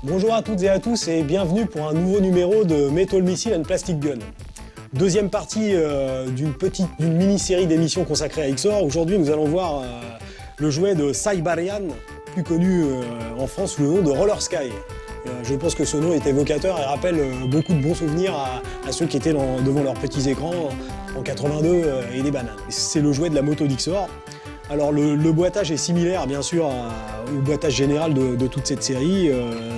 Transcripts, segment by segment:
Bonjour à toutes et à tous et bienvenue pour un nouveau numéro de Metal Missile and Plastic Gun. Deuxième partie d'une mini-série d'émissions consacrée à XOR. Aujourd'hui, nous allons voir le jouet de Syberian, plus connu en France sous le nom de Roller Sky. Je pense que ce nom est évocateur et rappelle beaucoup de bons souvenirs à ceux qui étaient devant leurs petits écrans en 82 et des bananes. C'est le jouet de la moto d'XOR. Alors le boitage est similaire bien sûr au boitage général de toute cette série,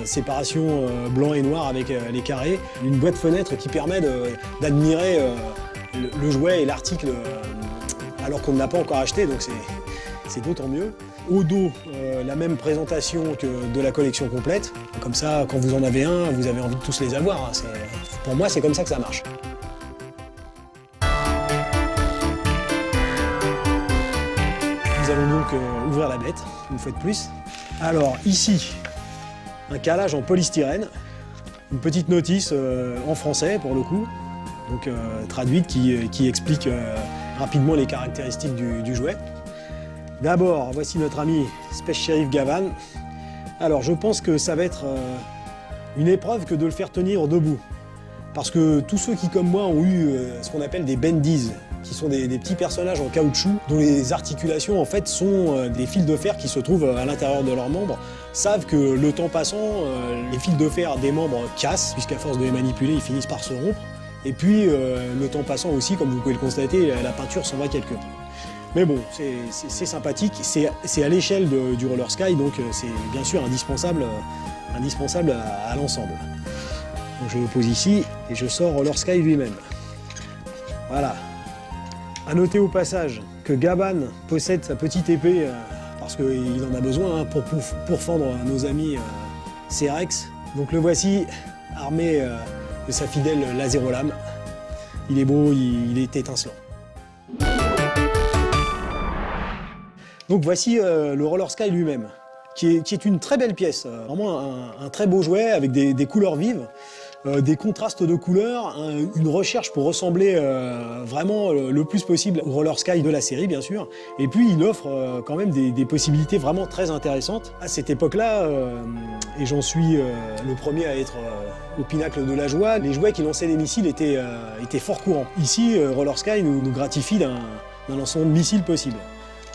séparation blanc et noir avec les carrés, une boîte fenêtre qui permet d'admirer le jouet et l'article alors qu'on ne l'a pas encore acheté, donc c'est d'autant mieux. Au dos, la même présentation que de la collection complète, comme ça quand vous en avez un, vous avez envie de tous les avoir, hein. Pour moi c'est comme ça que ça marche. Nous allons donc ouvrir la bête, une fois de plus. Alors ici, un calage en polystyrène, une petite notice en français pour le coup, donc traduite qui explique rapidement les caractéristiques du jouet. D'abord, voici notre ami Space Sheriff Gavan. Alors je pense que ça va être une épreuve que de le faire tenir debout. Parce que tous ceux qui, comme moi, ont eu ce qu'on appelle des bendies, qui sont des petits personnages en caoutchouc, dont les articulations en fait sont des fils de fer qui se trouvent à l'intérieur de leurs membres, savent que le temps passant, les fils de fer des membres cassent, puisqu'à force de les manipuler, ils finissent par se rompre. Et puis, le temps passant aussi, comme vous pouvez le constater, la peinture s'en va quelque peu. Mais bon, c'est sympathique, c'est à l'échelle du Roller Sky, donc c'est bien sûr indispensable à l'ensemble. Donc je le pose ici et je sors Roller Sky lui-même. Voilà. A noter au passage que Gavan possède sa petite épée parce qu'il en a besoin hein, pour fendre nos amis C-Rex. Donc le voici armé de sa fidèle laserolame. Il est beau, il est étincelant. Donc voici le Roller Sky lui-même, qui est une très belle pièce, vraiment un très beau jouet avec des couleurs vives. Des contrastes de couleurs, une recherche pour ressembler vraiment le plus possible au Roller Sky de la série bien sûr, et puis il offre quand même des possibilités vraiment très intéressantes. À cette époque-là, et j'en suis le premier à être au pinacle de la joie, les jouets qui lançaient des missiles étaient fort courants. Ici, Roller Sky nous gratifie d'un lancement de missiles possible.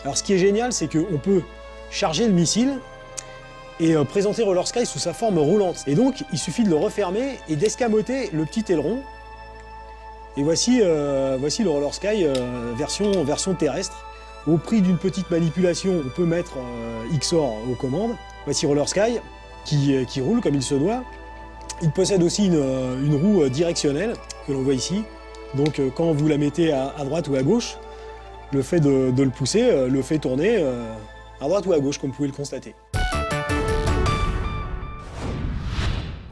Alors ce qui est génial, c'est qu'on peut charger le missile et présenter Roller Sky sous sa forme roulante. Et donc, il suffit de le refermer et d'escamoter le petit aileron. Et voici le Roller Sky version terrestre. Au prix d'une petite manipulation, on peut mettre XOR aux commandes. Voici Roller Sky qui roule comme il se doit. Il possède aussi une roue directionnelle que l'on voit ici. Donc quand vous la mettez à droite ou à gauche, le fait de le pousser le fait tourner à droite ou à gauche, comme vous pouvez le constater.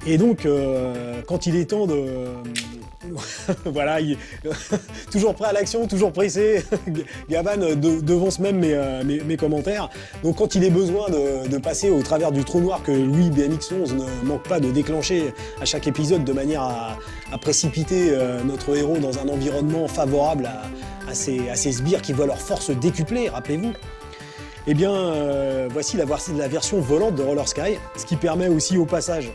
Et donc, quand il est temps de... voilà, toujours prêt à l'action, toujours pressé, Gavan devance même mes commentaires. Donc quand il est besoin de passer au travers du trou noir que Louis BMX11 ne manque pas de déclencher à chaque épisode de manière à précipiter notre héros dans un environnement favorable à ces sbires qui voient leur force décuplée, rappelez-vous. Eh bien, voici la version volante de Roller Sky, ce qui permet aussi au passage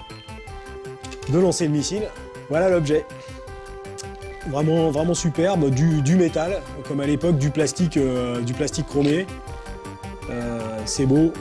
de lancer le missile. Voilà l'objet. Vraiment superbe, du métal, comme à l'époque du plastique chromé. C'est beau,